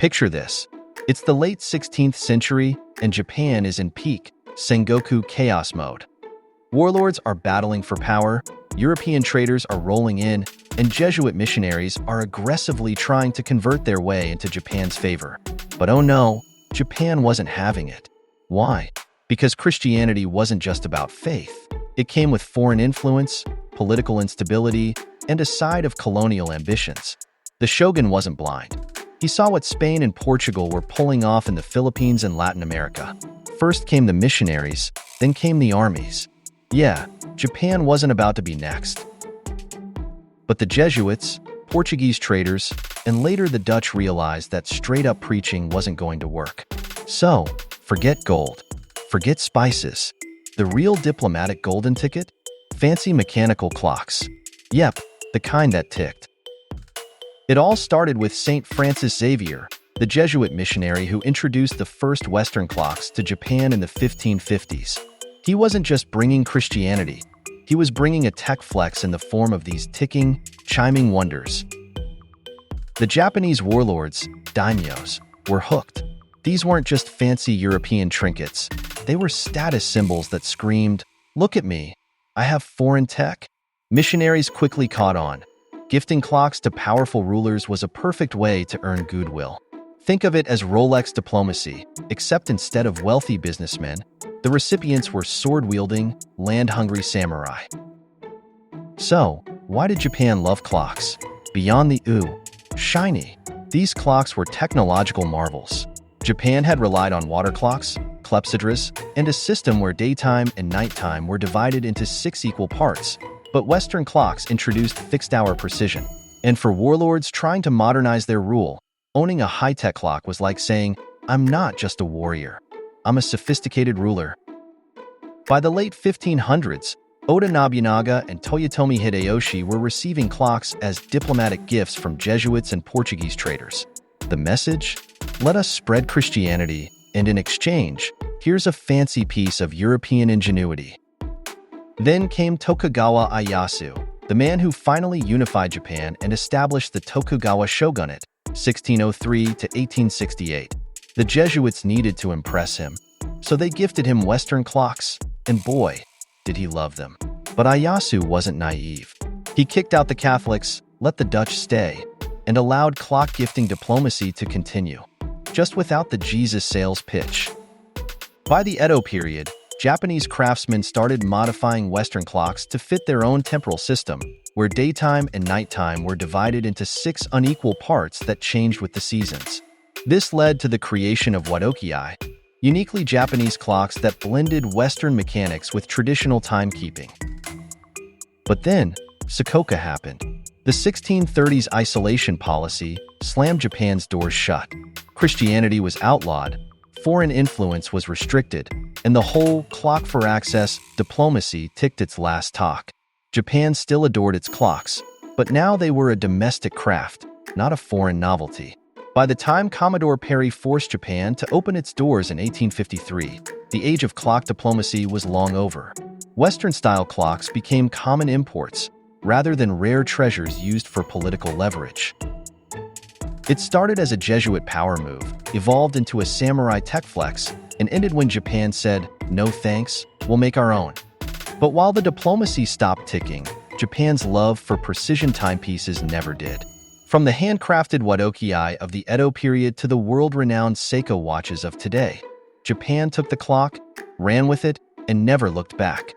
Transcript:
Picture this. It's the late 16th century, and Japan is in peak Sengoku chaos mode. Warlords are battling for power, European traders are rolling in, and Jesuit missionaries are aggressively trying to convert their way into Japan's favor. But oh no, Japan wasn't having it. Why? Because Christianity wasn't just about faith. It came with foreign influence, political instability, and a side of colonial ambitions. The shogun wasn't blind. He saw what Spain and Portugal were pulling off in the Philippines and Latin America. First came the missionaries, then came the armies. Yeah, Japan wasn't about to be next. But the Jesuits, Portuguese traders, and later the Dutch realized that straight-up preaching wasn't going to work. So, forget gold. Forget spices. The real diplomatic golden ticket? Fancy mechanical clocks. Yep, the kind that ticked. It all started with St. Francis Xavier, the Jesuit missionary who introduced the first Western clocks to Japan in the 1550s. He wasn't just bringing Christianity. He was bringing a tech flex in the form of these ticking, chiming wonders. The Japanese warlords, daimyos, were hooked. These weren't just fancy European trinkets. They were status symbols that screamed, "Look at me, I have foreign tech." Missionaries quickly caught on. Gifting clocks to powerful rulers was a perfect way to earn goodwill. Think of it as Rolex diplomacy, except instead of wealthy businessmen, the recipients were sword-wielding, land-hungry samurai. So, why did Japan love clocks? Beyond the shiny, these clocks were technological marvels. Japan had relied on water clocks, clepsydras, and a system where daytime and nighttime were divided into 6 equal parts. But Western clocks introduced fixed-hour precision. And for warlords trying to modernize their rule, owning a high-tech clock was like saying, "I'm not just a warrior. I'm a sophisticated ruler." By the late 1500s, Oda Nobunaga and Toyotomi Hideyoshi were receiving clocks as diplomatic gifts from Jesuits and Portuguese traders. The message? Let us spread Christianity, and in exchange, here's a fancy piece of European ingenuity. Then came Tokugawa Ieyasu, the man who finally unified Japan and established the Tokugawa shogunate, 1603 to 1868. The Jesuits needed to impress him, so they gifted him Western clocks, and boy, did he love them. But Ieyasu wasn't naive. He kicked out the Catholics, let the Dutch stay, and allowed clock-gifting diplomacy to continue, just without the Jesus sales pitch. By the Edo period, Japanese craftsmen started modifying Western clocks to fit their own temporal system, where daytime and nighttime were divided into 6 unequal parts that changed with the seasons. This led to the creation of Wadokei, uniquely Japanese clocks that blended Western mechanics with traditional timekeeping. But then, Sokoka happened. The 1630s isolation policy slammed Japan's doors shut. Christianity was outlawed, foreign influence was restricted, and the whole clock for access diplomacy ticked its last talk. Japan still adored its clocks, but now they were a domestic craft, not a foreign novelty. By the time Commodore Perry forced Japan to open its doors in 1853, the age of clock diplomacy was long over. Western-style clocks became common imports, rather than rare treasures used for political leverage. It started as a Jesuit power move, evolved into a samurai tech flex, and ended when Japan said, "No thanks, we'll make our own." But while the diplomacy stopped ticking, Japan's love for precision timepieces never did. From the handcrafted Wadokei of the Edo period to the world-renowned Seiko watches of today, Japan took the clock, ran with it, and never looked back.